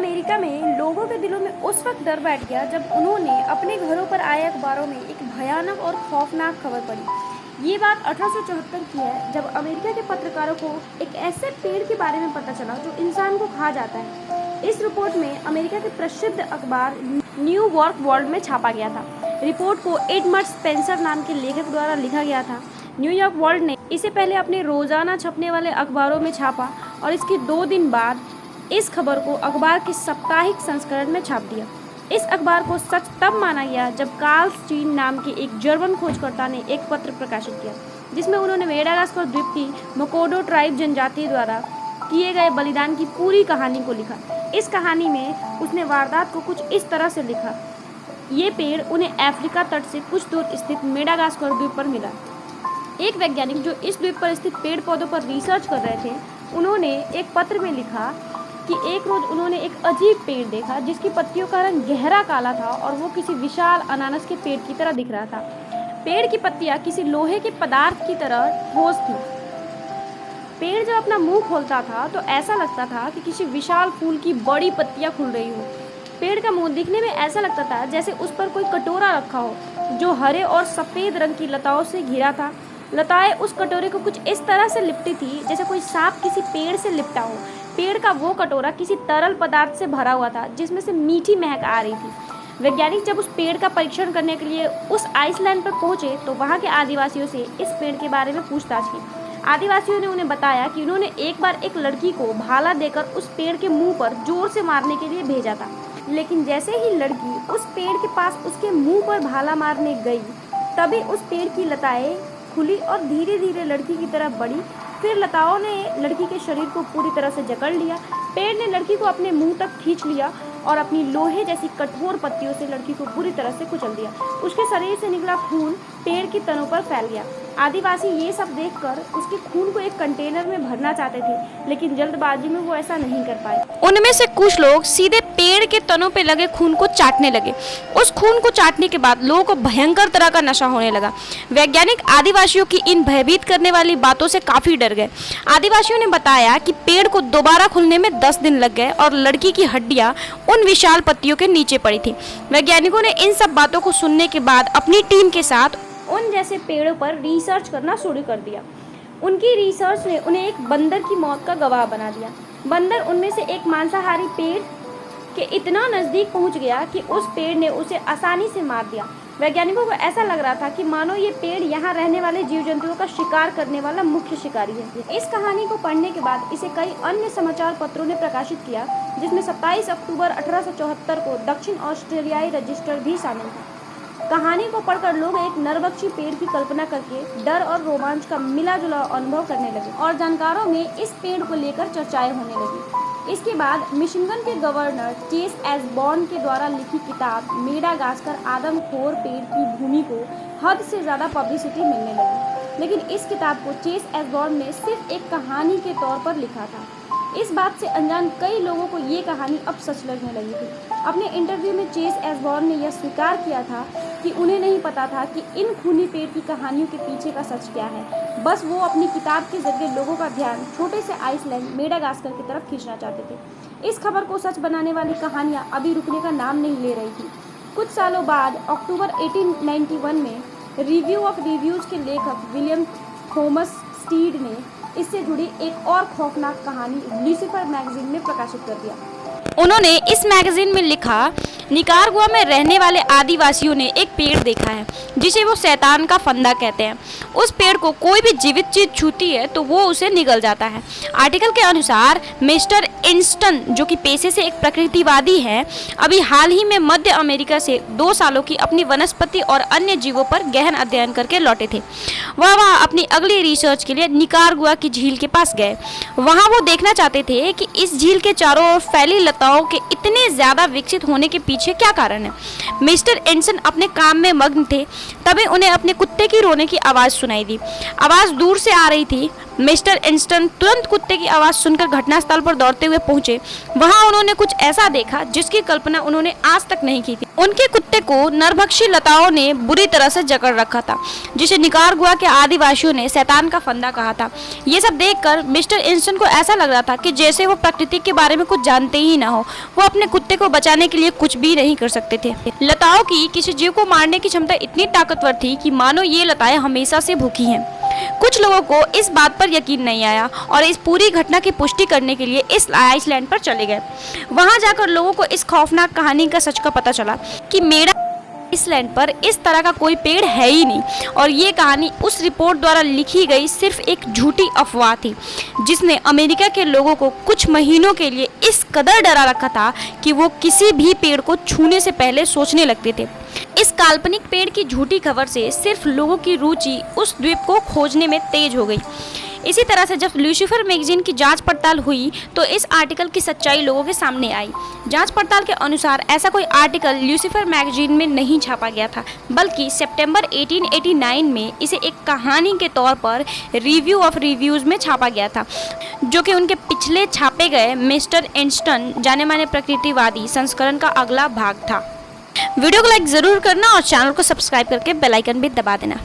America में लोगों के दिलों में उस वक्त डर बैठ गया जब उन्होंने अपने घरों पर आए अखबारों में एक भयानक और खौफनाक खबर पढ़ी। ये बात 1874 की है, जब अमेरिका के पत्रकारों को एक ऐसे पेड़ के बारे में पता चला जो इंसान को खा जाता है। इस रिपोर्ट में अमेरिका के प्रसिद्ध अखबार न्यूयॉर्क वर्ल्ड में छापा गया था। रिपोर्ट को एडमंड स्पेंसर नाम के लेखक द्वारा लिखा गया था। न्यूयॉर्क वर्ल्ड ने इसे पहले अपने रोजाना छपने वाले अखबारों में छापा और इसके 2 दिन बाद इस खबर को अखबार के साप्ताहिक संस्करण में छाप दिया। इस अखबार को सच तब माना गया जब कार्ल स्टीन नाम के एक जर्मन खोजकर्ता ने एक पत्र प्रकाशित किया, जिसमें उन्होंने मेडागास्कर द्वीप की मकोडो ट्राइब जनजाति द्वारा किए गए बलिदान की पूरी कहानी को लिखा। इस कहानी में उसने वारदात को कुछ इस तरह से लिखा। ये पेड़ उन्हें अफ्रीका तट से कुछ दूर स्थित मेडागास्कर द्वीप पर मिला। एक वैज्ञानिक जो इस द्वीप पर स्थित पेड़ पौधों पर रिसर्च कर रहे थे, उन्होंने एक पत्र में लिखा कि एक रोज उन्होंने एक अजीब पेड़ देखा जिसकी पत्तियों का रंग गहरा काला था और वो किसी विशाल अनानास के पेड़ की तरह दिख रहा था। पेड़ की पत्तियां किसी लोहे के पदार्थ की तरह ठोस थी। पेड़ जब अपना मुंह खोलता था तो ऐसा लगता था कि किसी विशाल फूल की बड़ी पत्तियां खुल रही हो। पेड़ का मुंह दिखने में ऐसा लगता था जैसे उस पर कोई कटोरा रखा हो जो हरे और सफेद रंग की लताओं से घिरा था। लताएं उस कटोरे को कुछ इस तरह से लिपटी थी जैसे कोई सांप किसी पेड़ से लिपटा हो। पेड़ का वो कटोरा किसी तरल पदार्थ से भरा हुआ था जिसमें से मीठी महक आ रही थी। वैज्ञानिक जब उस पेड़ का परीक्षण करने के लिए उस आइसलैंड पर पहुंचे तो वहां के आदिवासियों से इस पेड़ के बारे में पूछताछ की। आदिवासियों ने उन्हें बताया कि उन्होंने एक बार एक लड़की को भाला देकर उस पेड़ के मुंह पर जोर से मारने के लिए भेजा था, लेकिन जैसे ही लड़की उस पेड़ के पास उसके मुंह पर भाला मारने गई, तभी उस पेड़ की लताएं खुली और धीरे धीरे लड़की की तरफ बढ़ी। फिर लताओं ने लड़की के शरीर को पूरी तरह से जकड़ लिया। पेड़ ने लड़की को अपने मुंह तक खींच लिया और अपनी लोहे जैसी कठोर पत्तियों से लड़की को पूरी तरह से कुचल दिया। उसके शरीर से निकला खून पेड़ की तनों पर फैल गया। आदिवासी ये सब देखकर उसके खून को एक कंटेनर में भरना चाहते थे, लेकिन जल्दबाजी में वो ऐसा नहीं कर पाए। उनमें से कुछ लोग सीधे पेड़ के तनों पे लगे खून को चाटने लगे। उस खून को चाटने के बाद लोगों को भयंकर तरह का नशा होने लगा। वैज्ञानिक आदिवासियों की इन भयभीत करने वाली बातों से काफी डर गए। आदिवासियों ने बताया कि पेड़ को दोबारा खुलने में 10 दिन लग गए और लड़की की हड्डियां उन विशाल पत्तियों के नीचे पड़ी थी। वैज्ञानिकों ने इन सब बातों को सुनने के बाद अपनी टीम के साथ उन जैसे पेड़ों पर रिसर्च करना शुरू कर दिया। उनकी रिसर्च ने उन्हें एक बंदर की मौत का गवाह बना दिया। बंदर उनमें से एक मांसाहारी पेड़ के इतना नज़दीक पहुंच गया कि उस पेड़ ने उसे आसानी से मार दिया। वैज्ञानिकों को ऐसा लग रहा था कि मानो ये पेड़ यहाँ रहने वाले जीव जंतुओं का शिकार करने वाला मुख्य शिकारी है। इस कहानी को पढ़ने के बाद इसे कई अन्य समाचार पत्रों ने प्रकाशित किया, जिसमें 27 अक्टूबर 1874 को दक्षिण ऑस्ट्रेलियाई रजिस्टर भी शामिल था। कहानी को पढ़कर लोग एक नरभक्षी पेड़ की कल्पना करके डर और रोमांच का मिला जुला अनुभव करने लगे और जानकारों में इस पेड़ को लेकर चर्चाएं होने लगी। इसके बाद मिशिगन के गवर्नर चेस एसबॉर्न के द्वारा लिखी किताब मेडागास्कर आदमखोर पेड़ की भूमि को हद से ज़्यादा पब्लिसिटी मिलने लगी, लेकिन इस किताब को चेस एसबॉर्न ने सिर्फ एक कहानी के तौर पर लिखा था। इस बात से अनजान कई लोगों को ये कहानी अब सच लगने लगी थी। अपने इंटरव्यू में चेस एसबॉर्न ने यह स्वीकार किया था कि उन्हें नहीं पता था कि इन खूनी पेड़ की कहानियों के पीछे का सच क्या है। बस वो अपनी किताब के जरिए लोगों का ध्यान छोटे से आइसलैंड मेडागास्कर की तरफ खींचना चाहते थे। इस खबर को सच बनाने वाली कहानियाँ अभी रुकने का नाम नहीं ले रही थी। कुछ सालों बाद अक्टूबर 1891 में रिव्यू ऑफ रिव्यूज के लेखक विलियम थॉमस स्टीड ने इससे जुड़ी एक और खौफनाक कहानी लुसिफर मैगजीन में प्रकाशित कर दिया। उन्होंने इस मैगजीन में लिखा, निकारागुआ में रहने वाले आदिवासियों ने एक पेड़ देखा है जिसे वो शैतान का फंदा कहते हैं। उस पेड़ को कोई भी जीवित चीज छूती है तो वो उसे निगल जाता है। आर्टिकल के अनुसार मिस्टर इंस्टन, जो कि पेशे से एक प्रकृतिवादी हैं, अभी हाल ही में मध्य अमेरिका से 2 सालों की अपनी वनस्पति और अन्य जीवों पर गहन अध्ययन करके लौटे थे। वह वहाँ अपनी अगली रिसर्च के लिए निकारागुआ की झील के पास गए। वहाँ वो देखना चाहते थे कि इस झील के चारों ओर फैली लताओं के इतने ज्यादा विकसित होने के पीछे क्या कारण है। मिस्टर एंडरसन अपने काम में मग्न थे, तभी उन्हें अपने कुत्ते की रोने की आवाज़ सुनाई दी। आवाज़ दूर से आ रही थी मिस्टर इंस्टन तुरंत कुत्ते की आवाज़ सुनकर घटनास्थल पर दौड़ते हुए पहुंचे। वहां उन्होंने कुछ ऐसा देखा जिसकी कल्पना उन्होंने आज तक नहीं की थी। उनके कुत्ते को नरभक्षी लताओं ने बुरी तरह से जकड़ रखा था, जिसे निकारागुआ के आदिवासियों ने शैतान का फंदा कहा था। ये सब देखकर मिस्टर इंस्टन को ऐसा लग रहा था कि जैसे वो प्रकृति के बारे में कुछ जानते ही ना हो। वो अपने कुत्ते को बचाने के लिए कुछ भी नहीं कर सकते थे। लताओं की किसी जीव को मारने की क्षमता इतनी ताकतवर थी कि मानो ये लताएं हमेशा से भूखी हैं। कुछ लोगों को इस बात पर यकीन नहीं आया और इस पूरी घटना की पुष्टि करने के लिए इस आइसलैंड पर चले गए। वहां जाकर लोगों को इस खौफनाक कहानी का सच का पता चला कि मेरा आइसलैंड पर इस तरह का कोई पेड़ है ही नहीं, और ये कहानी उस रिपोर्ट द्वारा लिखी गई सिर्फ एक झूठी अफवाह थी, जिसने अमेरिका के लोगों को कुछ महीनों के लिए इस कदर डरा रखा था कि वो किसी भी पेड़ को छूने से पहले सोचने लगते थे। इस काल्पनिक पेड़ की झूठी खबर से सिर्फ लोगों की रुचि उस द्वीप को खोजने में तेज हो गई। इसी तरह से जब ल्यूसीफर मैगजीन की जांच पड़ताल हुई तो इस आर्टिकल की सच्चाई लोगों के सामने आई। जांच पड़ताल के अनुसार ऐसा कोई आर्टिकल ल्यूसीफर मैगजीन में नहीं छापा गया था, बल्कि सितंबर 1889 में इसे एक कहानी के तौर पर रिव्यू ऑफ रिव्यूज़ में छापा गया था, जो कि उनके पिछले छापे गए मिस्टर इंस्टन जाने माने प्रकृतिवादी संस्करण का अगला भाग था। वीडियो को लाइक ज़रूर करना और चैनल को सब्सक्राइब करके बेल आइकन भी दबा देना।